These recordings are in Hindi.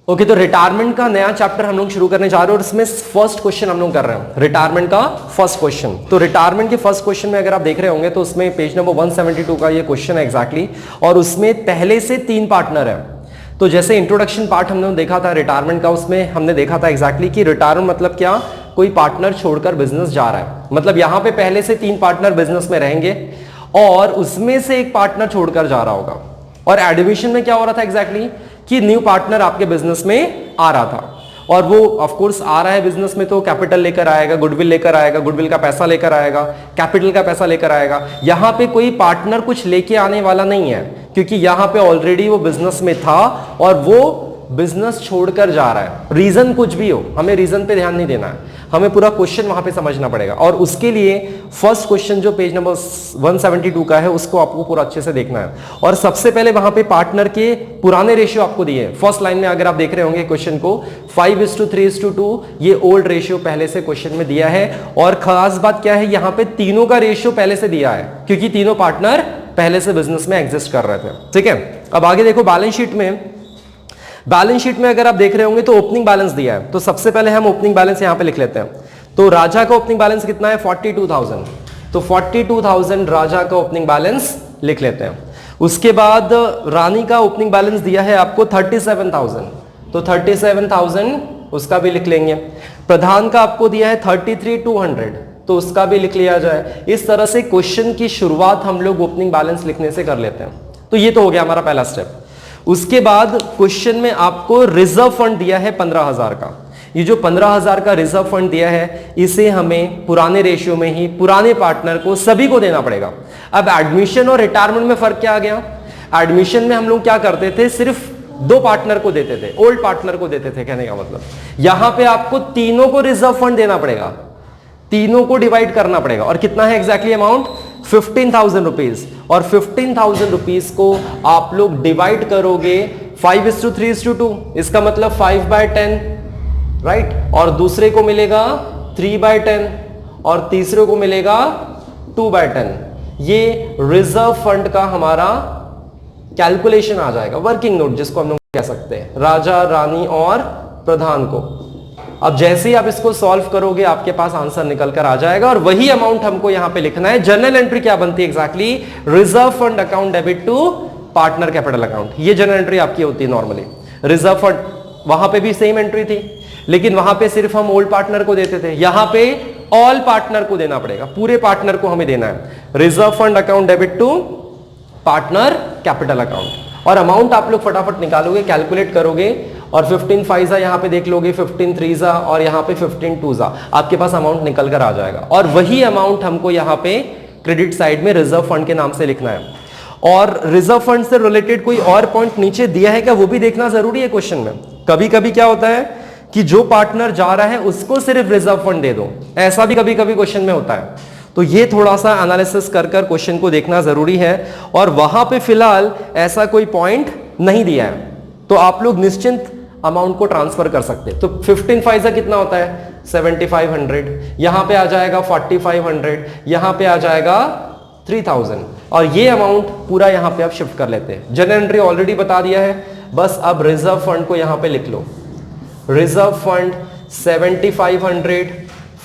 ओके, तो रिटायरमेंट का नया चैप्टर हम लोग शुरू करने जा रहे हैं और इसमें फर्स्ट क्वेश्चन हम लोग कर रहे हैं रिटायरमेंट का फर्स्ट क्वेश्चन। तो रिटायरमेंट के फर्स्ट क्वेश्चन में अगर आप देख रहे होंगे तो उसमें पेज नंबर 172 का ये क्वेश्चन है एग्जैक्टली, और उसमें पहले से 3 पार्टनर है। तो जैसे इंट्रोडक्शन पार्ट हमने देखा था रिटायरमेंट का, उसमें हमने देखा था एग्जैक्टली कि रिटायरमेंट मतलब क्या, कोई पार्टनर छोड़कर बिजनेस जा रहा है। मतलब यहां पे पहले से 3 पार्टनर बिजनेस में रहेंगे और उसमें से एक पार्टनर छोड़कर जा रहा होगा। और एडमिशन में क्या हो रहा था एग्जैक्टली कि न्यू पार्टनर आपके बिजनेस में आ रहा था, और वो ऑफ कोर्स आ रहा है बिजनेस में तो कैपिटल लेकर आएगा, गुडविल लेकर आएगा, गुडविल का पैसा लेकर आएगा, कैपिटल का पैसा लेकर आएगा। यहां पे कोई पार्टनर कुछ लेके आने वाला नहीं है, क्योंकि यहां पे ऑलरेडी वो बिजनेस में था और वो बिजनेस छोड़कर जा रहा है। रीजन कुछ भी हो, हमें रीजन पे ध्यान नहीं देना है, हमें पूरा क्वेश्चन वहां पे समझना पड़ेगा। और उसके लिए फर्स्ट क्वेश्चन जो पेज नंबर 172 का है उसको आपको पूरा अच्छे से देखना है। और सबसे पहले वहां पे पार्टनर के पुराने रेशियो आपको दिए। फर्स्ट लाइन में अगर आप देख रहे होंगे क्वेश्चन को 5:3:2 ये ओल्ड रेशियो पहले से क्वेश्चन में दिया है। और खास बात क्या है, यहां पे तीनों का रेशियो पहले से दिया है, क्योंकि तीनों पार्टनर पहले से बिजनेस में एग्जिस्ट कर रहे थे। ठीक है, अब आगे देखो बैलेंस शीट में अगर आप देख रहे होंगे तो ओपनिंग बैलेंस दिया है। तो सबसे पहले हम ओपनिंग बैलेंस यहां पे लिख लेते हैं। तो राजा का ओपनिंग बैलेंस कितना है, 42,000। तो 42,000 राजा का ओपनिंग बैलेंस लिख लेते हैं। उसके बाद रानी का ओपनिंग बैलेंस दिया है आपको 37,000, तो 37,000 उसका भी लिख लेंगे। प्रधान का आपको दिया है 33,200, तो उसका भी लिख लिया जाए। इस तरह से क्वेश्चन की शुरुआत हम लोग ओपनिंग बैलेंस लिखने से कर लेते हैं। तो ये तो हो गया हमारा पहला स्टेप। उसके बाद क्वेश्चन में आपको रिजर्व फंड दिया है 15,000 का। ये जो 15,000 का रिजर्व फंड दिया है, इसे हमें पुराने रेशियो में ही पुराने पार्टनर को सभी को देना पड़ेगा। अब एडमिशन और रिटायरमेंट में फर्क क्या आ गया, एडमिशन में हम लोग क्या करते थे, सिर्फ 2 पार्टनर को देते थे, ओल्ड पार्टनर को देते थे। कहने का मतलब यहां पे आपको तीनों को रिजर्व फंड देना पड़ेगा, तीनों को डिवाइड करना पड़ेगा। और कितना है एग्जैक्टली अमाउंट, 15,000 रुपीज। और 15,000 रुपीज को आप लोग डिवाइड करोगे 5:3:2, इसका मतलब 5/10, राइट। और दूसरे को मिलेगा 3/10 और तीसरे को मिलेगा 2/10। ये रिजर्व फंड का हमारा कैलकुलेशन आ जाएगा, वर्किंग नोट जिसको हम लोग कह सकते हैं, राजा, रानी और प्रधान को। अब जैसे ही आप इसको सॉल्व करोगे आपके पास आंसर निकल कर आ जाएगा, और वही अमाउंट हमको यहां पे लिखना है। जर्नल एंट्री क्या बनती है exactly, reserve fund account debit to partner capital account. ये जर्नल एंट्री आपकी होती है नॉर्मली। रिजर्व फंड वहां पे भी सेम एंट्री थी, लेकिन वहां पे सिर्फ हम ओल्ड पार्टनर को देते थे, यहां पे ऑल पार्टनर को देना पड़ेगा, पूरे पार्टनर को हमें देना है। Reserve fund account debit to partner capital account. और अमाउंट आप लोग फटाफट निकालोगे, कैलकुलेट करोगे, और 15/5 यहां पे देख लोगे, 15/3 और यहां पे 15/2, आपके पास अमाउंट निकल कर आ जाएगा। और वही अमाउंट हमको यहां पे क्रेडिट साइड में रिजर्व फंड के नाम से लिखना है। और रिजर्व फंड से रिलेटेड कोई और पॉइंट नीचे दिया है क्या, वो भी देखना जरूरी है क्वेश्चन में। कभी कभी क्या होता है कि जो पार्टनर जा रहा है उसको सिर्फ रिजर्व फंड दे दो, ऐसा भी कभी कभी क्वेश्चन में होता है। तो ये थोड़ा सा एनालिसिस कर क्वेश्चन को देखना जरूरी है। और वहां पे फिलहाल ऐसा कोई पॉइंट नहीं दिया है, तो आप लोग निश्चिंत अमाउंट को ट्रांसफर कर सकते हैं। तो 15/5 कितना होता है, 7,500, यहां पे आ जाएगा 4,500, यहां पे आ जाएगा 3,000, और ये अमाउंट पूरा यहां पे आप शिफ्ट कर लेते हैं। जनरल एंट्री ऑलरेडी बता दिया है, बस अब रिजर्व फंड को यहां पे लिख लो। Reserve fund 7,500,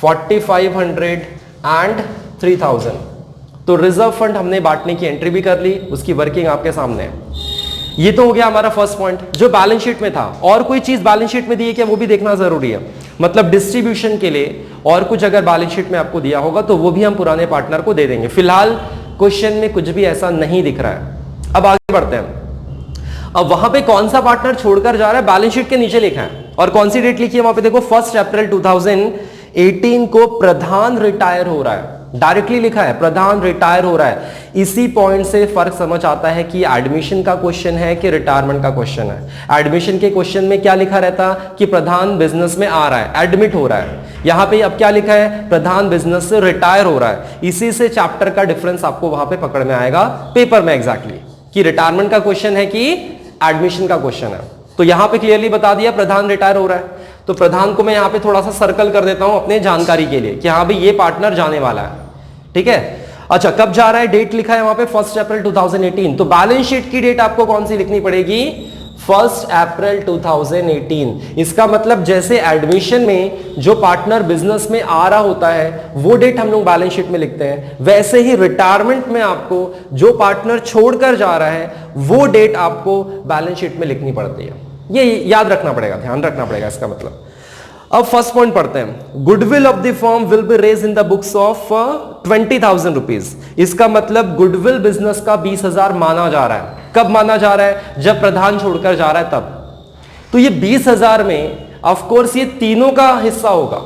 4,500 and 3,000। तो रिजर्व फंड हमने बांटने की एंट्री भी कर ली, उसकी वर्किंग आपके सामने है। ये तो हो गया हमारा फर्स्ट पॉइंट जो बैलेंस शीट में था। और कोई चीज बैलेंस शीट में दी है क्या, वो भी देखना जरूरी है। मतलब डिस्ट्रीब्यूशन के लिए और कुछ अगर बैलेंस शीट में आपको दिया होगा तो वो भी हम पुराने पार्टनर को दे देंगे। फिलहाल क्वेश्चन में कुछ भी ऐसा नहीं दिख रहा है। अब आगे बढ़ते हैं। अब वहां पे कौन सा पार्टनर छोड़कर जा रहा है बैलेंस शीट के नीचे लिखा है, और कौन सी डेट लिखी है वहां पे देखो, 1 अप्रैल 2018 को प्रधान रिटायर हो रहा है। डायरेक्टली लिखा है प्रधान रिटायर हो रहा है। इसी पॉइंट से फर्क समझ आता है कि एडमिशन का क्वेश्चन है कि रिटायरमेंट का क्वेश्चन है। एडमिशन के क्वेश्चन में क्या लिखा रहता कि प्रधान बिजनेस में आ रहा है, एडमिट हो रहा है। यहां पे अब क्या लिखा है, प्रधान बिजनेस से रिटायर हो रहा है। इसी से चैप्टर का डिफरेंस आपको वहां पे पकड़ में आएगा पेपर में एग्जैक्टली, कि रिटायरमेंट का क्वेश्चन है कि एडमिशन का क्वेश्चन है। तो यहां पे क्लियरली बता दिया प्रधान रिटायर हो रहा है, तो प्रधान को मैं यहां पे थोड़ा सा सर्कल कर देता हूं अपने जानकारी के लिए कि हाँ भाई ये पार्टनर जाने वाला है। ठीक है, अच्छा कब जा रहा है, डेट लिखा है वहां पे 1 अप्रैल 2018। तो बैलेंस शीट की डेट आपको कौन सी लिखनी पड़ेगी, 1 अप्रैल 2018। इसका मतलब जैसे एडमिशन में जो पार्टनर बिजनेस में आ रहा होता है वो डेट हम लोग बैलेंस शीट में लिखते हैं, वैसे ही रिटायरमेंट में आपको जो पार्टनर छोड़कर जा रहा है वो डेट आपको बैलेंस शीट में लिखनी पड़ती है। ये याद रखना पड़ेगा, ध्यान रखना पड़ेगा इसका मतलब। अब फर्स्ट पॉइंट पढ़ते हैं। Goodwill of the firm will be raise in the books of 20,000 rupees. इसका मतलब गुडविल बिजनेस का 20,000 माना जा रहा है। कब माना जा रहा है? जब प्रधान छोड़कर जा रहा है तब। तो ये 20,000 में ऑफ कोर्स ये तीनों का हिस्सा होगा,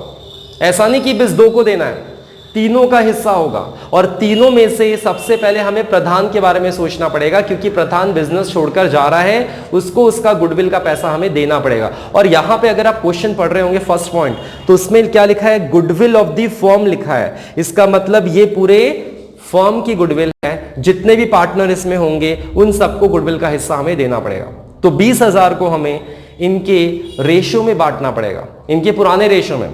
ऐसा नहीं कि बस 2 को देना है, तीनों का हिस्सा होगा। और तीनों में से सबसे पहले हमें प्रधान के बारे में सोचना पड़ेगा, क्योंकि प्रधान बिजनेस छोड़कर जा रहा है, उसको उसका गुडविल का पैसा हमें देना पड़ेगा। और यहां पे अगर आप क्वेश्चन पढ़ रहे होंगे फर्स्ट पॉइंट, तो उसमें क्या लिखा है? गुडविल ऑफ द फर्म लिखा है। इसका मतलब ये पूरे फर्म की गुडविल है, जितने भी पार्टनर इसमें होंगे उन सबको गुडविल का हिस्सा हमें देना पड़ेगा। तो 20,000 को हमें इनके रेशियो में बांटना पड़ेगा, इनके पुराने रेशियो में।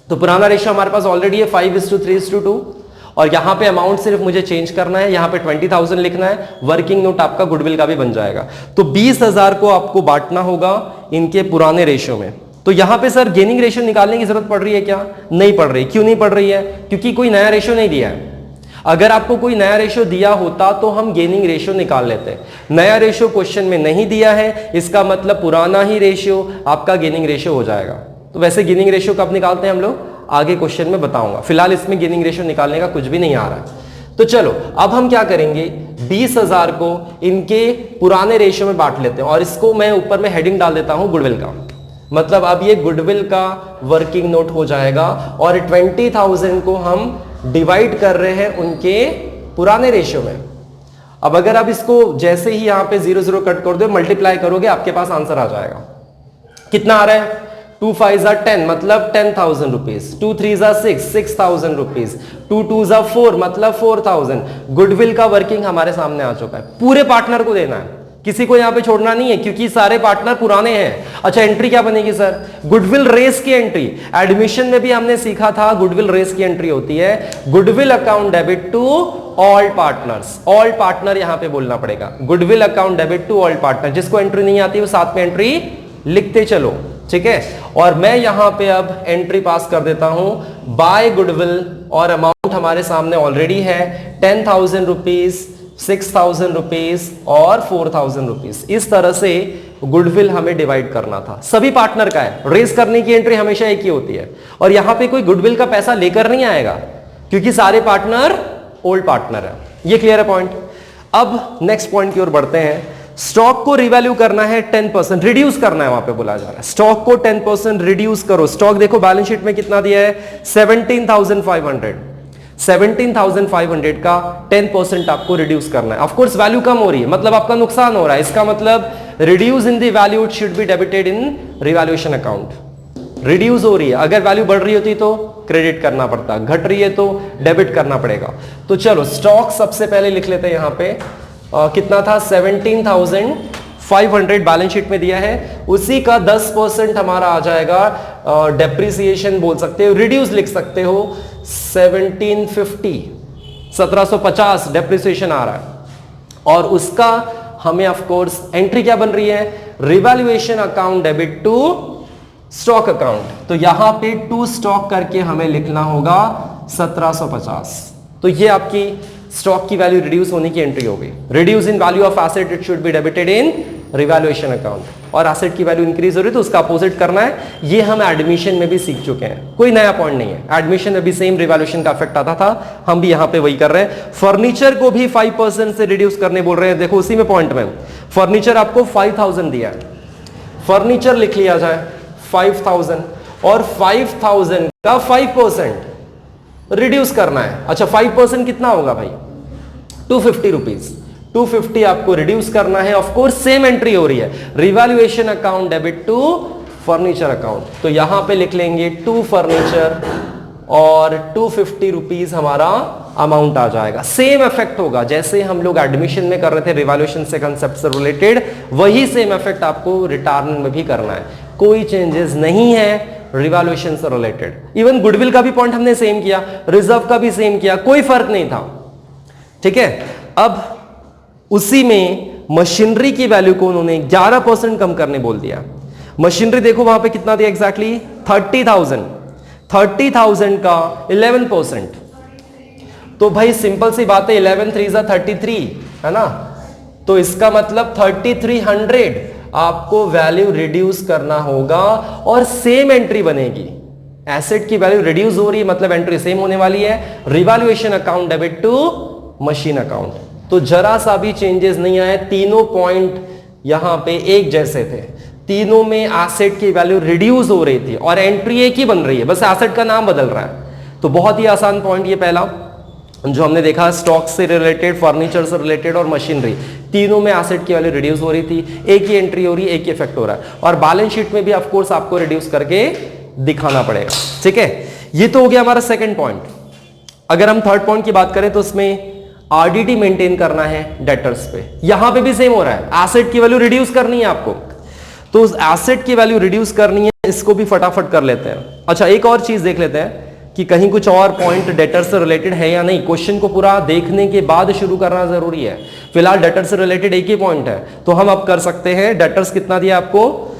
तो पुराना रेशियो हमारे पास ऑलरेडी है 5:3:2, और यहां पे अमाउंट सिर्फ मुझे चेंज करना है, यहां पे 20,000 लिखना है, वर्किंग नोट आपका गुडविल का भी बन जाएगा। तो 20,000 को आपको बांटना होगा इनके पुराने रेशियो में। तो यहां पे सर गेनिंग रेशियो निकालने की जरूरत पड़ रही है क्या? नहीं पड़ रही। क्यों नहीं पड़ रही है? क्योंकि कोई नया रेशियो नहीं दिया है। अगर आपको कोई नया रेशियो दिया होता तो हम गेनिंग रेशियो निकाल लेते। नया रेशियो क्वेश्चन में नहीं दिया है, इसका मतलब पुराना ही रेशियो आपका गेनिंग रेशियो हो जाएगा। तो वैसे गेनिंग रेशियो कब निकालते हैं हम लोग, आगे क्वेश्चन में बताऊंगा। फिलहाल इसमें गेनिंग रेशियो निकालने का कुछ भी नहीं आ रहा है। तो चलो अब हम क्या करेंगे, 20,000 को इनके पुराने रेशियो में बांट लेते हैं, और इसको मैं ऊपर में हेडिंग डाल देता हूं गुडविल का। मतलब अब ये गुडविल का वर्किंग नोट हो जाएगा, और 20,000 को हम डिवाइड कर रहे हैं उनके पुराने रेशियो में। अब अगर आप इसको जैसे ही यहां पे 0 कट कर दो, मल्टीप्लाई करोगे, आपके पास आंसर आ जाएगा। कितना आ रहा है? 2 5 10 मतलब 10,000 रुपीज, 2 3 6,000 रुपीज, 2 2 4 मतलब 4,000। गुडविल का वर्किंग हमारे सामने आ चुका है। पूरे पार्टनर को देना है, किसी को यहां पे छोड़ना नहीं है, क्योंकि सारे पार्टनर पुराने हैं। अच्छा, एंट्री क्या बनेगी सर? गुडविल रेस की एंट्री। एडमिशन में भी हमने सीखा था गुडविल रेस की एंट्री होती है, goodwill account debit to all partners. All partner यहां पे बोलना पड़ेगा, goodwill account debit to all partner. जिसको एंट्री नहीं आती वो साथ में एंट्री लिखते चलो, ठीक है। और मैं यहां पे अब एंट्री पास कर देता हूं बाय गुडविल, और अमाउंट हमारे सामने ऑलरेडी है 10,000 रुपीज, 6,000 रुपीज और 4,000 रुपीज। इस तरह से गुडविल हमें डिवाइड करना था, सभी पार्टनर का है। रेस करने की एंट्री हमेशा एक ही होती है, और यहां पे कोई गुडविल का पैसा लेकर नहीं आएगा, क्योंकि सारे पार्टनर ओल्ड पार्टनर है। ये क्लियर है पॉइंट। अब नेक्स्ट पॉइंट की ओर बढ़ते हैं। स्टॉक को रिवैल्यू करना है 10%, रिड्यूस करना है, वहां पे बोला जा रहा है स्टॉक को 10% रिड्यूस करो। स्टॉक देखो बैलेंस शीट में कितना दिया है? 17,500। 17,500 का 10% आपको रिड्यूस करना है। ऑफ कोर्स वैल्यू कम हो रही है, मतलब आपका नुकसान हो रहा है। इसका मतलब reduce in the value, it should be debited in revaluation account. Reduce हो रही है, अगर वैल्यू बढ़ रही होती तो क्रेडिट करना पड़ता, घट रही है तो डेबिट करना पड़ेगा। तो चलो स्टॉक सबसे पहले लिख लेते हैं यहां पे। कितना था? 17,500 बैलेंस शीट में दिया है, उसी का 10% हमारा आ जाएगा डेप्रिसिएशन बोल सकते हो, रिड्यूस लिख सकते हो 1750 डेप्रिसिएशन आ रहा है। और उसका हमें ऑफ कोर्स एंट्री क्या बन रही है? Revaluation account debit to stock account. तो यहां पे टू स्टॉक करके हमें लिखना होगा 1750। तो ये आपकी स्टॉक की वैल्यू रिड्यूस होने की एंट्री हो गई। Reduce in value of asset, it should be debited in revaluation account. और एसेट की वैल्यू इंक्रीज हो रही है तो उसका अपोजिट करना है। ये हम एडमिशन में भी सीख चुके हैं, कोई नया पॉइंट नहीं है। एडमिशन में भी सेम रिवैल्यूएशन का इफेक्ट आता था, हम भी यहां पे वही कर रहे हैं। फर्नीचर को भी 5% से रिड्यूस करने बोल रहे हैं। देखो उसी में पॉइंट में फर्नीचर आपको 5,000 दिया है, फर्नीचर लिख लिया जाए 5,000, और 5,000 का 5% रिड्यूस करना है। अच्छा 5% कितना होगा भाई? 250 रुपीज। 250 आपको रिड्यूस करना है। ऑफ कोर्स सेम एंट्री हो रही है, revaluation account debit to furniture account. तो यहां पे लिख लेंगे टू फर्नीचर, और 250 रुपीज हमारा अमाउंट आ जाएगा। सेम इफेक्ट होगा जैसे हम लोग एडमिशन में कर रहे थे रिवैल्यूएशन से कंसेप्ट से रिलेटेड, वही सेम इफेक्ट आपको रिटायरमेंट में भी करना है। कोई चेंजेस नहीं है रिवैल्यूएशन से रिलेटेड। इवन गुडविल का भी पॉइंट हमने सेम किया, रिजर्व का भी सेम किया, कोई फर्क नहीं था, ठीक है। अब उसी में मशीनरी की वैल्यू को उन्होंने 11% कम करने बोल दिया। मशीनरी देखो वहां पे कितना दिया एग्जैक्टली 30,000 का 11%। तो भाई सिंपल सी बात है, 11 3 जा 33 है ना, तो इसका मतलब 3300 आपको वैल्यू रिड्यूस करना होगा और सेम एंट्री बनेगी। एसेट की वैल्यू रिड्यूस हो रही है मतलब एंट्री सेम होने वाली है। Revaluation account debit to machine account, तो जरा सा भी चेंजेस नहीं आए, तीनों पॉइंट यहां पे एक जैसे थे, तीनों में एसेट की वैल्यू रिड्यूस हो रही थी और एंट्री एक ही बन रही है, बस एसेट का नाम बदल रहा है। तो बहुत ही आसान पॉइंट ये पहला जो हमने देखा, स्टॉक से रिलेटेड, फर्नीचर से रिलेटेड और मशीनरी, तीनों में एसेट की वैल्यू रिड्यूस हो रही थी, एक ही एंट्री हो रही है, एक ही इफेक्ट हो रहा है। और बैलेंस शीट में भी ऑफ कोर्स आपको रिड्यूस करके दिखाना पड़ेगा। ठीक है, ये तो हो गया हमारा सेकंड पॉइंट। अगर हम थर्ड पॉइंट की बात करें तो उसमें आरडीडी मेंटेन करना है डेटर्स पे, यहां पे भी सेम हो रहा है, एसेट की वैल्यू रिड्यूस करनी है आपको, तो उस एसेट की वैल्यू रिड्यूस करनी है, इसको भी फटाफट कर लेते हैं। अच्छा, एक और चीज देख लेते हैं कि कहीं कुछ और पॉइंट डेटर से रिलेटेड है या नहीं। क्वेश्चन को पूरा देखने के बाद शुरू करना जरूरी है, फिलहाल डेटर से रिलेटेड एक ही पॉइंट है, तो हम अब कर सकते हैं। डेटर्स कितना दिया आपको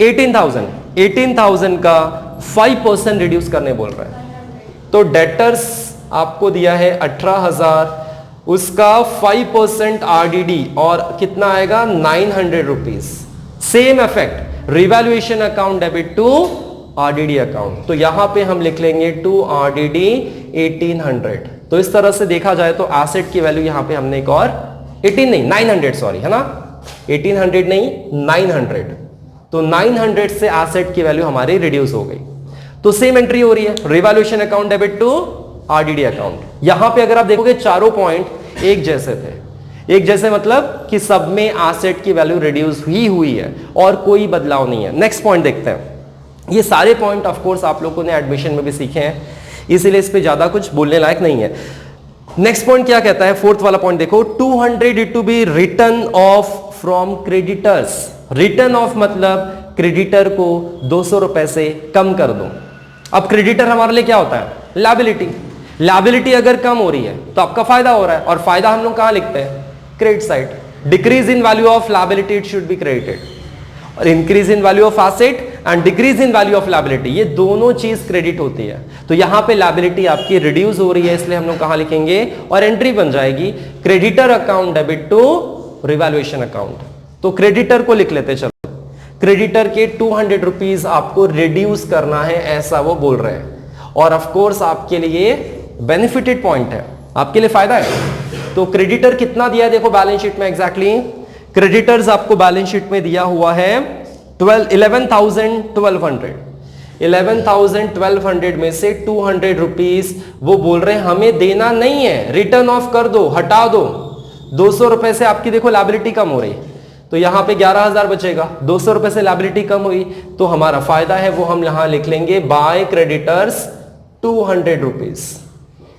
18,000 का 5% रिड्यूस करने बोल रहे हैं, तो डेटर्स आपको दिया है 18,000, उसका 5% आरडीडी और कितना आएगा 900 rupees. Same effect, revaluation account debit to RDD account, तो यहां पे हम लिख लेंगे टू आरडीडी 1800। तो इस तरह से देखा जाए तो एसेट की वैल्यू यहां पे हमने एक और 18 नहीं 900 सॉरी है ना, 1800 नहीं 900, तो 900 से एसेट की वैल्यू हमारी रिड्यूस हो गई। तो सेम एंट्री हो रही है, revaluation account debit to RDD account. यहां पे अगर आप देखोगे चारों पॉइंट एक जैसे थे, एक जैसे मतलब कि सब में एसेट की वैल्यू रिड्यूस ही हुई है और कोई बदलाव नहीं है। नेक्स्ट पॉइंट देखते हैं। ये सारे पॉइंट ऑफ कोर्स आप लोगों ने एडमिशन में भी सीखे हैं, इसीलिए इस पे ज्यादा कुछ बोलने लायक नहीं है। नेक्स्ट पॉइंट क्या कहता है, फोर्थ वाला पॉइंट देखो, 200 it to be return off from creditors. Return off मतलब क्रेडिटर को 200 रुपए से कम कर दो। अब क्रेडिटर हमारे लिए क्या होता है, लायबिलिटी। लायबिलिटी अगर कम हो रही है तो आपका फायदा हो रहा है, और फायदा हम लोग कहां लिखते हैं, credit side. Decrease in value of liability it should be credited, और increase in value of asset and decrease in value of liability, ये दोनों चीज क्रेडिट होती है। तो यहां पे लायबिलिटी आपकी रिड्यूस हो रही है, इसलिए हम लोग कहां लिखेंगे, और एंट्री बन जाएगी creditor account debit to revaluation account. तो क्रेडिटर को लिख लेते, चलो क्रेडिटर के 200 रुपीज आपको रिड्यूस करना है, ऐसा वो बोल रहे हैं। और ऑफ कोर्स आपके लिए बेनिफिटेड पॉइंट है, आपके लिए फायदा है। तो क्रेडिटर कितना दिया देखो बैलेंस शीट में एग्जैक्टली, क्रेडिटर्स आपको बैलेंस शीट में दिया हुआ है 11,1200 में से 200 रुपीज वो बोल रहे हैं हमें देना नहीं है, रिटर्न ऑफ कर दो, हटा दो। 200 रुपए से आपकी देखो लायबिलिटी कम हो रही, तो यहां पे 11,000 बचेगा। 200 रुपए से लायबिलिटी कम हुई तो हमारा फायदा है, वो हम यहां लिख लेंगे बाय क्रेडिटर्स 200 रुपीज।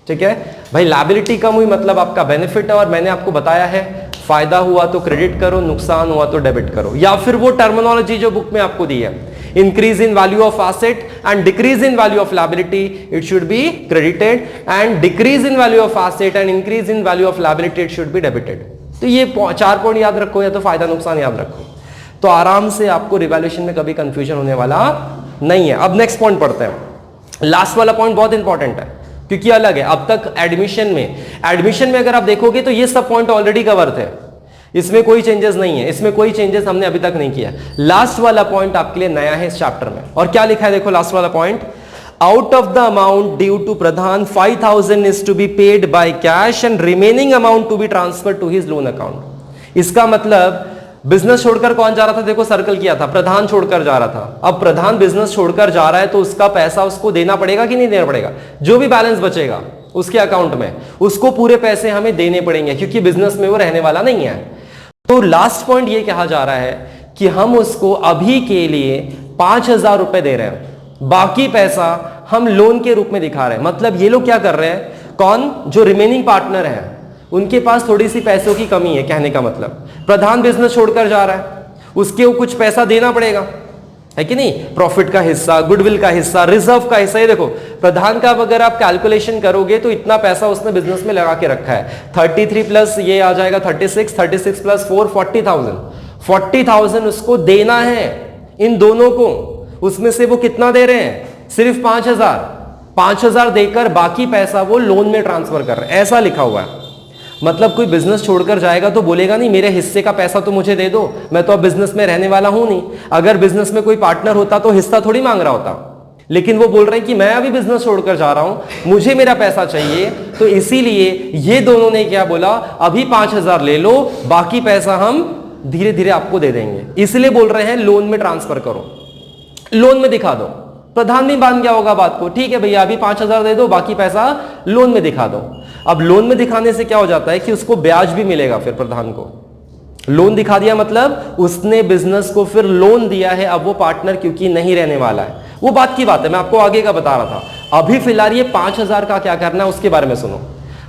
ठीक है भाई, लायबिलिटी कम हुई मतलब आपका बेनिफिट है, और मैंने आपको बताया है फायदा हुआ तो क्रेडिट करो, नुकसान हुआ तो डेबिट करो, या फिर वो टर्मिनोलॉजी जो बुक में आपको दी है, increase in value of asset and decrease in value of liability it should be credited, and decrease in value of asset and increase in value of liability it should be debited. तो ये 4 पॉइंट याद रखो, या तो फायदा नुकसान याद रखो, तो आराम से आपको रिवैल्यूएशन में कभी कंफ्यूजन होने वाला नहीं है। अब नेक्स्ट पॉइंट पढ़ते हैं। लास्ट वाला पॉइंट बहुत इंपॉर्टेंट है क्योंकि अलग है। अब तक एडमिशन में अगर आप देखोगे तो ये सब पॉइंट ऑलरेडी कवर थे, इसमें कोई चेंजेस नहीं है, इसमें कोई चेंजेस हमने अभी तक नहीं किया। लास्ट वाला पॉइंट आपके लिए नया है इस चैप्टर में, और क्या लिखा है देखो लास्ट वाला point, out of the amount due to Pradhan 5,000 is to be paid by cash and remaining amount to be transfer to his loan account. इसका मतलब बिजनेस छोड़कर कौन जा रहा था, देखो सर्कल किया था, प्रधान छोड़कर जा रहा था। अब प्रधान बिजनेस छोड़कर जा रहा है तो उसका पैसा उसको देना पड़ेगा कि नहीं देना पड़ेगा, जो भी बैलेंस बचेगा उसके अकाउंट में उसको पूरे पैसे हमें देने पड़ेंगे, क्योंकि बिजनेस में वो रहने वाला नहीं है। तो लास्ट पॉइंट ये कहा जा रहा है कि हम उसको अभी के लिए 5,000 रुपए दे रहे हैं, बाकी पैसा हम लोन के रूप में दिखा रहे हैं। मतलब ये लोग क्या कर रहे हैं, कौन, जो रिमेनिंग पार्टनर है उनके पास थोड़ी सी पैसों की कमी है। कहने का मतलब प्रधान बिजनेस छोड़कर जा रहा है, उसके कुछ पैसा देना पड़ेगा, है कि नहीं, प्रॉफिट का हिस्सा, गुडविल का हिस्सा, रिजर्व का हिस्सा। ये देखो प्रधान का अगर आप कैलकुलेशन करोगे तो इतना पैसा उसने बिजनेस में लगा के रखा है, 33 प्लस ये आ जाएगा 36, 36 प्लस 4 40,000, 40,000 उसको देना है इन दोनों को। उसमें से वो कितना दे रहे हैं, सिर्फ 5,000 देकर बाकी पैसा वो लोन में ट्रांसफर कर रहे हैं, ऐसा लिखा हुआ है। मतलब कोई बिजनेस छोड़कर जाएगा तो बोलेगा नहीं मेरे हिस्से का पैसा तो मुझे दे दो, मैं तो अब बिजनेस में रहने वाला हूं नहीं। अगर बिजनेस में कोई पार्टनर होता तो हिस्सा थोड़ी मांग रहा होता, लेकिन वो बोल रहे हैं कि मैं अभी बिजनेस छोड़कर जा रहा हूं, मुझे मेरा पैसा चाहिए। तो इसीलिए ये दोनों ने क्या बोला, अभी 5,000 ले लो, बाकी पैसा हम धीरे धीरे आपको दे देंगे। इसलिए बोल रहे हैं लोन में ट्रांसफर करो, लोन में दिखा दो। प्रधान भी मान गया होगा बात को, ठीक है भैया अभी 5,000 दे दो, बाकी पैसा लोन में दिखा दो। अब लोन में दिखाने से क्या हो जाता है कि उसको ब्याज भी मिलेगा। फिर प्रधान को लोन दिखा दिया मतलब उसने बिजनेस को फिर लोन दिया है, अब वो पार्टनर क्योंकि नहीं रहने वाला है। वो बात की बात है, मैं आपको आगे का बता रहा था। अभी फिलहाल ये 5,000 का क्या करना है उसके बारे में सुनो।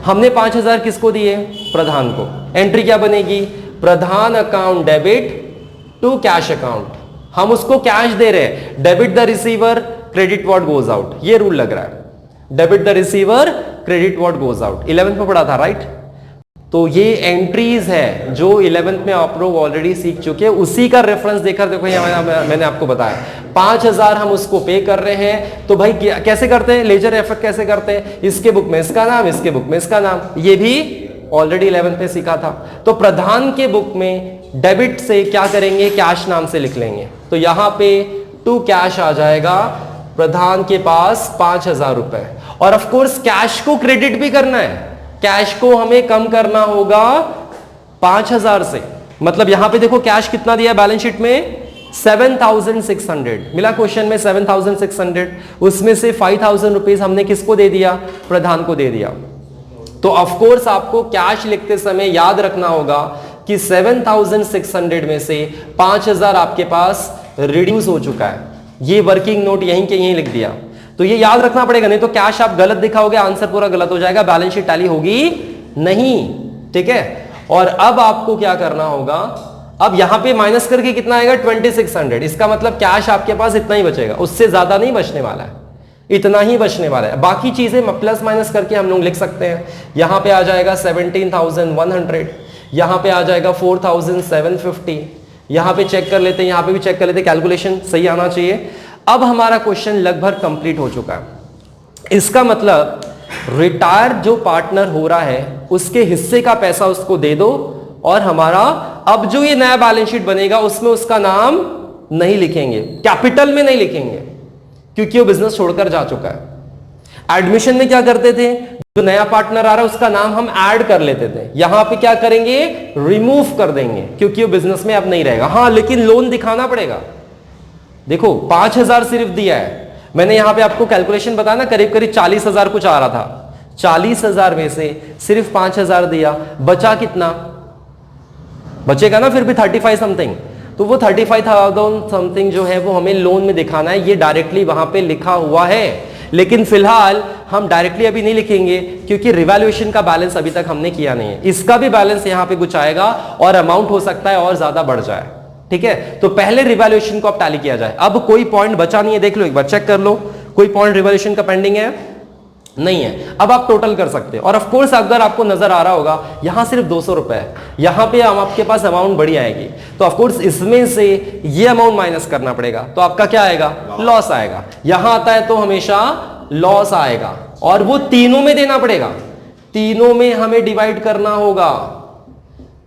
हमने 5,000 किसको दिए, प्रधान को। एंट्री क्या बनेगी, Pradhan account debit to cash account. हम उसको कैश दे रहे हैं, debit the receiver credit what goes out, ये रूल लग रहा है। Debit the receiver credit what goes out, 11th में पढ़ा था राइट। तो ये एंट्रीज है जो 11th में आप लोग ऑलरेडी सीख चुके हैं, उसी का रेफरेंस देकर देखो यहाँ मैंने आपको बताया 5,000 हम उसको पे कर रहे हैं। तो भाई कैसे करते हैं, लेजर इफेक्ट कैसे करते हैं, इसके बुक में इसका नाम, इसके बुक में इसका नाम, ये भी ऑलरेडी 11th में सीखा था। तो प्रधान के बुक में डेबिट से क्या करेंगे, कैश नाम से लिख लेंगे। तो यहां पे टू कैश आ जाएगा, प्रधान के पास 5,000 रुपए। और ऑफ कोर्स कैश को क्रेडिट भी करना है, कैश को हमें कम करना होगा 5,000 से। मतलब यहां पे देखो कैश कितना दिया बैलेंस शीट में, 7,600 मिला क्वेश्चन में 7,600। उसमें से 5,000 रुपीज हमने किसको दे दिया, प्रधान को दे दिया। तो ऑफ कोर्स आपको कैश लिखते समय याद रखना होगा कि 7,600 में से 5,000 आपके पास रिड्यूस हो चुका है। ये वर्किंग नोट यहीं के यहीं लिख दिया, तो ये याद रखना पड़ेगा, नहीं तो कैश आप गलत दिखाओगे, आंसर पूरा गलत हो जाएगा, बैलेंस शीट टैली होगी नहीं, ठीक है। और अब आपको क्या करना होगा, अब यहां पे माइनस करके कितना आएगा 2600। इसका मतलब कैश आपके पास इतना ही बचेगा, उससे ज्यादा नहीं बचने वाला है, इतना ही बचने वाला है। बाकी चीजें प्लस माइनस करके हम लोग लिख सकते हैं। यहां पे आ जाएगा 17,100, यहां पे आ जाएगा 4,750। यहां पे चेक कर लेते हैं, यहां पे भी चेक कर लेते हैं, कैलकुलेशन सही आना चाहिए। अब हमारा क्वेश्चन लगभग कंप्लीट हो चुका है। इसका मतलब रिटायर जो पार्टनर हो रहा है उसके हिस्से का पैसा उसको दे दो, और हमारा अब जो ये नया बैलेंस शीट बनेगा उसमें उसका नाम नहीं लिखेंगे, कैपिटल में नहीं लिखेंगे, क्योंकि वो बिजनेस छोड़कर जा चुका है। एडमिशन में क्या करते थे, जो नया पार्टनर आ रहा है उसका नाम हम ऐड कर लेते थे, यहां पे क्या करेंगे, रिमूव कर देंगे, क्योंकि वो बिजनेस में अब नहीं रहेगा। हाँ लेकिन लोन दिखाना पड़ेगा। देखो 5,000 सिर्फ दिया है, मैंने यहां पे आपको कैलकुलेशन बताया ना, करीब करीब 40,000 कुछ आ रहा था। 40,000 में से सिर्फ 5,000 दिया, बचा कितना, बचेगा ना फिर भी 35 समथिंग। तो वो 35,000 समथिंग जो है वो हमें लोन में दिखाना है, ये डायरेक्टली वहां पे लिखा हुआ है। लेकिन फिलहाल हम डायरेक्टली अभी नहीं लिखेंगे, क्योंकि रिवैल्यूएशन का बैलेंस अभी तक हमने किया नहीं है। इसका भी बैलेंस यहां पे कुछ आएगा और अमाउंट हो सकता है और ज्यादा बढ़ जाए, ठीक है। तो पहले रिवैल्यूएशन को अब टैली किया जाए। अब कोई पॉइंट बचा नहीं है, देख लो एक बार, चेक कर लो, कोई पॉइंट रिवैल्यूएशन का पेंडिंग है नहीं है। अब आप टोटल कर सकते हैं। और ऑफ कोर्स अगर आपको नजर आ रहा होगा यहां सिर्फ 200 रुपए है, यहां पे हम आपके पास अमाउंट बड़ी आएगी, तो ऑफ कोर्स इसमें से ये अमाउंट माइनस करना पड़ेगा, तो आपका क्या आएगा, लॉस आएगा। यहां आता है तो हमेशा लॉस आएगा, और वो तीनों में देना पड़ेगा, तीनों में हमें डिवाइड करना होगा,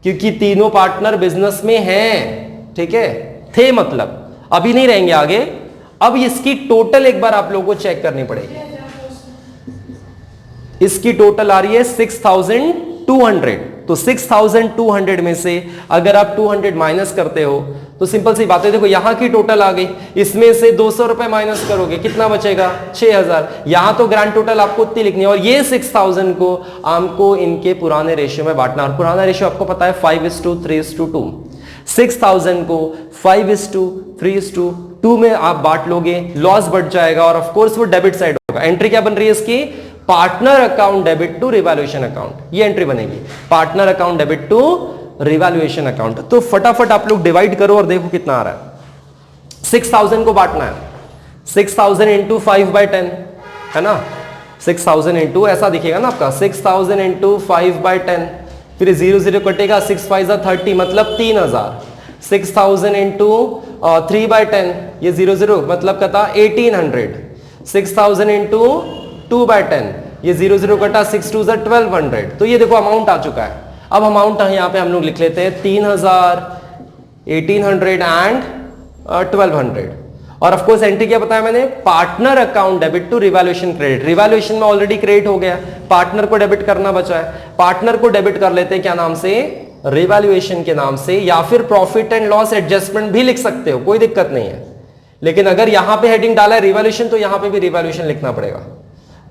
क्योंकि तीनों पार्टनर बिजनेस में हैं, ठीक है, थे मतलब अभी नहीं रहेंगे आगे। अब इसकी टोटल एक बार आप लोगों को चेक करनी पड़ेगी। इसकी टोटल आ रही है 6,200। तो 6,200 में से अगर आप 200 माइनस करते हो तो सिंपल सी बात है, देखो यहां की टोटल आ गई, इसमें से 200 रुपए माइनस करोगे कितना बचेगा, 6,000। यहां तो ग्रैंड टोटल आपको उतनी लिखनी है, और ये 6,000 को आपको इनके पुराने रेशियो में बांटना। और पुराना रेशियो आपको पता है 5:3:2। 6,000 को 5:3:2 में आप बांट लोगे, लॉस बढ़ जाएगा, और ऑफ कोर्स वो डेबिट साइड होगा। एंट्री क्या बन रही है इसकी, partner account debit to revaluation account, ये एंट्री बनेगी, partner account debit to revaluation account. तो फटाफट आप लोग डिवाइड करो और देखो कितना आ रहा है। 6000 को बांटना है, 6000 इंटू 5/10 है ना, 6000 इंटू ऐसा दिखेगा ना आपका, 6000 इंटू 5/10, फिर 0 कटेगा, 6 5 30 मतलब 3000, 6000 इंटू 3/10 ये 0 मतलब कहता 1800, 6000 इंटू 2/10 ये 0 कटा, 6 2 1200। तो ये देखो अमाउंट आ चुका है। अब अमाउंट यहाँ पे हम लोग लिख लेते हैं 3000, 1800 एंड 1200। और ऑफ कोर्स एंट्री क्या बताया मैंने, partner account debit to revaluation credit. Revaluation में ऑलरेडी क्रेडिट हो गया, पार्टनर को डेबिट करना बचा है, पार्टनर को डेबिट कर लेते हैं क्या नाम से, रिवैल्यूएशन के नाम से, या फिर प्रॉफिट एंड लॉस एडजस्टमेंट भी लिख सकते हो, कोई दिक्कत नहीं है। लेकिन अगर यहां पे हेडिंग डाला है रिवैल्यूएशन तो यहां पे भी रिवैल्यूएशन लिखना पड़ेगा।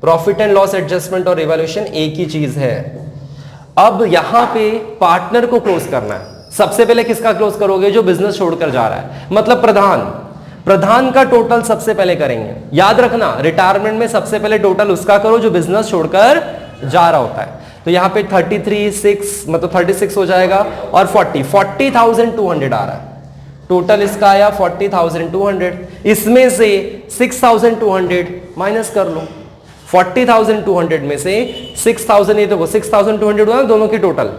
प्रॉफिट एंड लॉस एडजस्टमेंट और रिवैल्यूएशन एक ही चीज है। अब यहां पे पार्टनर को क्लोज करना है। सबसे पहले किसका क्लोज करोगे, जो बिजनेस छोड़कर जा रहा है, मतलब प्रधान का टोटल सबसे पहले करेंगे। याद रखना रिटायरमेंट में सबसे पहले टोटल उसका करो जो बिजनेस छोड़कर जा रहा होता है। तो यहां पे 33,6 मतलब 36 हो जाएगा, और 40,200 आ रहा है टोटल, इसका आया 40,200। इसमें से 6,200 माइनस कर लो, 40,200 में से 6,000, ये देखो 6,200 हुआ दोनों की टोटल,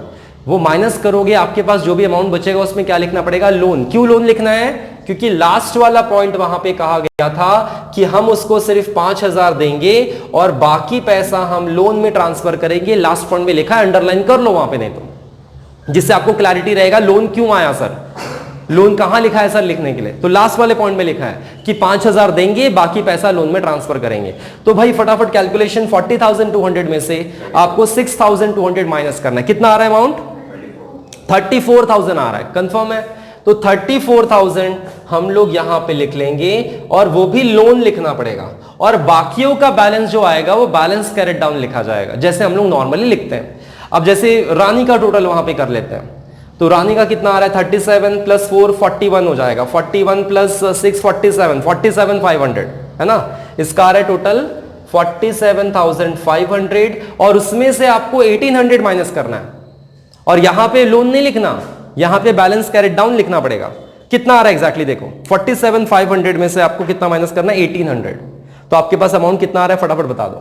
वो माइनस करोगे, आपके पास जो भी अमाउंट बचेगा उसमें क्या लिखना पड़ेगा, लोन। क्यों लोन लिखना है, क्योंकि लास्ट वाला पॉइंट वहां पे कहा गया था कि हम उसको सिर्फ 5,000 देंगे और बाकी पैसा हम लोन में ट्रांसफर करेंगे। लास्ट पॉइंट में लिखा है, अंडरलाइन कर लो वहां पे, नहीं तो जिससे आपको क्लैरिटी रहेगा लोन क्यों आया सर, लोन कहां लिखा है सर लिखने के लिए। तो लास्ट वाले पॉइंट में लिखा है कि 5,000 देंगे, बाकी पैसा लोन में ट्रांसफर करेंगे। तो भाई फटाफट कैलकुलेशन, 40,200 में से आपको 6,200 माइनस करना है। कितना आ रहा है अमाउंट, 34,000 आ रहा है, कंफर्म है। तो 34,000 हम लोग यहां पे लिख लेंगे, और वो भी लोन लिखना पड़ेगा, और बाकियों का बैलेंस जो आएगा वो बैलेंस कैरेट डाउन लिखा जाएगा, जैसे हम लोग नॉर्मली लिखते हैं। अब जैसे रानी का टोटल वहां पे कर लेते हैं, तो रानी का कितना आ रहा है, 37 + 4 41 हो जाएगा, 41 + 6 47, 47,500 है ना। इसका आ रहा है टोटल 47,500, और उसमें से आपको 1,800 माइनस करना है, और यहां पे लोन नहीं लिखना, यहां पे बैलेंस कैरेट डाउन लिखना पड़ेगा। कितना आ रहा है एग्जैक्टली देखो, 47,500 में से आपको कितना माइनस करना है, 1,800। तो आपके पास अमाउंट कितना आ रहा है फटाफट बता दो,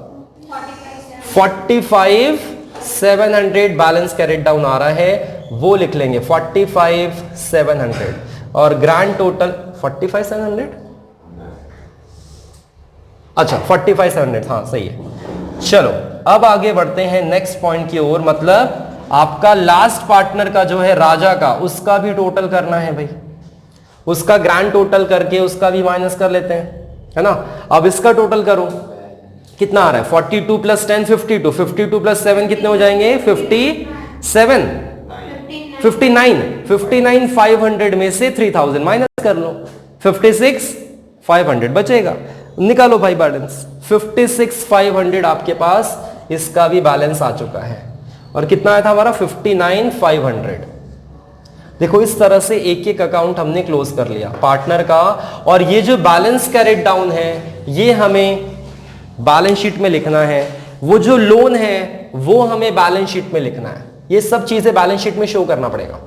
45,700 बैलेंस कैरेट डाउन आ रहा है, वो लिख लेंगे 45,700। और ग्रैंड टोटल 45,700, अच्छा 45,700, हाँ सही है। चलो अब आगे बढ़ते हैं नेक्स्ट पॉइंट की ओर, मतलब आपका लास्ट पार्टनर का जो है राजा का, उसका भी टोटल करना है भाई, उसका ग्रैंड टोटल करके उसका भी माइनस कर लेते हैं, है ना। अब इसका टोटल करो, कितना आ रहा है, 42 + 10 52, 52 + 7 कितने हो जाएंगे, 57, 59,500 में से 3,000 माइनस कर लो, 56,500 बचेगा। निकालो भाई बैलेंस, 56,500 आपके पास इसका भी बैलेंस आ चुका है, और कितना आया था हमारा, 59,500। देखो इस तरह से एक एक अकाउंट हमने क्लोज कर लिया पार्टनर का, और ये जो बैलेंस कैरेट डाउन है ये हमें बैलेंस शीट में लिखना है, वो जो लोन है वो हमें बैलेंस शीट में लिखना है। ये सब चीजें बैलेंस शीट में शो करना पड़ेगा।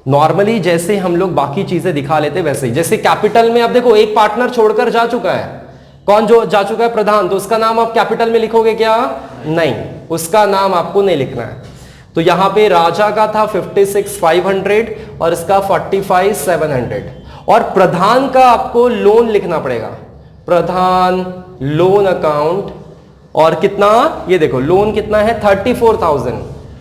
नॉर्मली जैसे हम लोग बाकी चीजें दिखा लेते वैसे ही, जैसे कैपिटल में अब देखो एक पार्टनर छोड़कर जा चुका है, कौन जो जा चुका है, प्रधान, तो उसका नाम आप कैपिटल में लिखोगे क्या, नहीं, उसका नाम आपको नहीं लिखना है। तो यहां पे राजा का था 56,500 और इसका 45,700, और प्रधान का आपको लोन लिखना पड़ेगा, प्रधान लोन अकाउंट, और कितना, ये देखो लोन कितना है 34,000,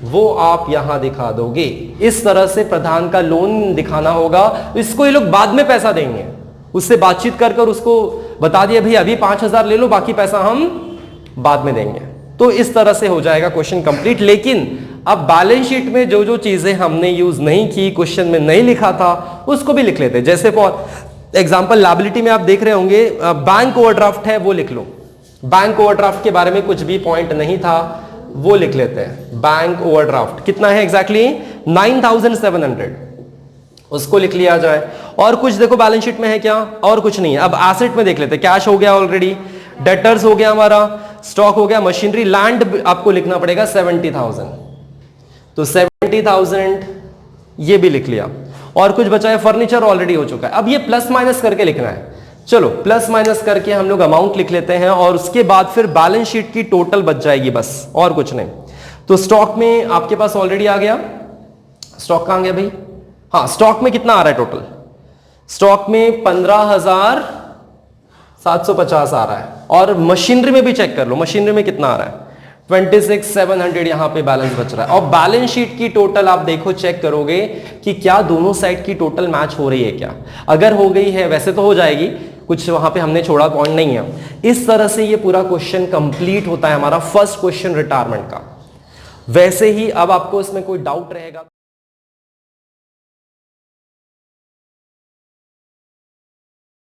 वो आप यहां दिखा दोगे। इस तरह से प्रधान का लोन दिखाना होगा। इसको ये लोग बाद में पैसा देंगे, उससे बातचीत कर कर उसको बता दिया भाई अभी 5,000 ले लो, बाकी पैसा हम बाद में देंगे। तो इस तरह से हो जाएगा क्वेश्चन कंप्लीट। लेकिन अब बैलेंस शीट में जो जो चीजें हमने यूज नहीं की, क्वेश्चन में नहीं लिखा था, उसको भी लिख लेते हैं। जैसे फॉर एग्जांपल लायबिलिटी में आप देख रहे होंगे बैंक ओवरड्राफ्ट है, वो लिख लो। बैंक ओवरड्राफ्ट के बारे में कुछ भी पॉइंट नहीं था, वो लिख लेते हैं। बैंक ओवरड्राफ्ट कितना है एग्जैक्टली 9,700, उसको लिख लिया जाए। और कुछ देखो बैलेंस शीट में है क्या, और कुछ नहीं है। अब एसेट में देख लेते हैं, कैश हो गया ऑलरेडी, डेटर्स हो गया हमारा, स्टॉक हो गया, मशीनरी, लैंड आपको लिखना पड़ेगा 70,000, तो 70,000 ये भी लिख लिया। और कुछ बचा है, फर्नीचर ऑलरेडी हो चुका है। अब ये प्लस माइनस करके लिखना है। चलो प्लस माइनस करके हम लोग अमाउंट लिख लेते हैं और उसके बाद फिर बैलेंस शीट की टोटल बच जाएगी बस, और कुछ नहीं। तो स्टॉक में आपके पास ऑलरेडी आ गया, स्टॉक कहां गया भाई, हाँ स्टॉक में कितना आ रहा है टोटल, स्टॉक में 15,750 आ रहा है। और मशीनरी में भी चेक कर लो, मशीनरी में कितना आ रहा है, 26,700 यहां पे बैलेंस बच रहा है। और बैलेंस शीट की टोटल आप देखो, चेक करोगे कि क्या दोनों साइड की टोटल मैच हो रही है क्या। अगर हो गई है, वैसे तो हो जाएगी, कुछ वहां पे हमने छोड़ा पॉइंट नहीं है। इस तरह से ये पूरा क्वेश्चन कंप्लीट होता है हमारा फर्स्ट क्वेश्चन रिटायरमेंट का। वैसे ही अब आपको इसमें कोई डाउट रहेगा